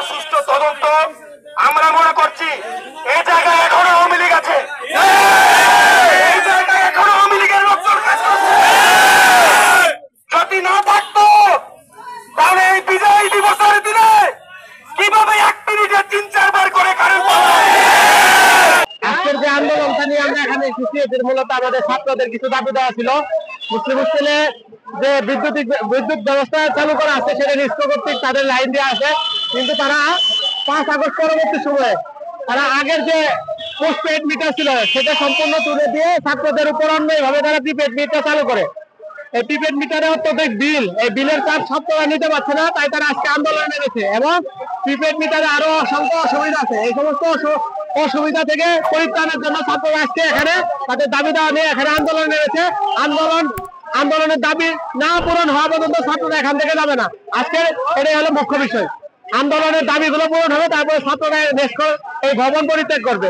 সুষ্ঠু তদন্ত আমরা মনে করছি। এই জায়গায় এখনো আওয়ামী লীগ আছে, এই জায়গায় এখনো আওয়ামী লীগের লোকজন কাজ করছে। যদি না থাকতো তাহলে এই বিজয় দিবসের দিনে কিভাবে 1 মিনিটে 3-4 বার করে কারেন্ট আজকের যে আন্দোলনটা নিয়ে আমরা এখানে এসেছি, এদের মূলত আমাদের ছাত্রদের কিছু দাবি দেওয়া ছিল। মুসলিম হোস্টেলে যে বিদ্যুৎ ব্যবস্থা চালু করা আছে সেটা নিশ্চিত কর্তৃক তাদের লাইন দেওয়া আছে, কিন্তু তারা 5 আগস্ট পরবর্তী সময়ে তারা আগের যে পোস্টপেড মিটার ছিল সেটা সম্পূর্ণ তুলে দিয়ে ছাত্রদের উপর অন্যায়ভাবে তারা প্রিপেড মিটার চালু করে। এই প্রিপেড মিটারে অত্যধিক বিল, এই বিলের চাপ ছাত্ররা নিতে পারছে না, তাই তারা আজকে আন্দোলনে নেমেছে। এবং প্রিপেড মিটারে আরো অসংখ্য অসুবিধা আছে। এই সমস্ত অসুবিধা থেকে পরিত্রাণের জন্য ছাত্ররা আজকে এখানে তাদের দাবি দেওয়া নিয়ে এখানে আন্দোলন নেমেছে। আন্দোলনের দাবি না পূরণ হওয়া পর্যন্ত ছাত্ররা এখান থেকে যাবে না। আজকে এটাই হলো মুখ্য বিষয়। আন্দোলনের দাবিগুলো পূরণ হবে, তারপরে ছাত্ররা এই ভবন পরিত্যাগ করবে।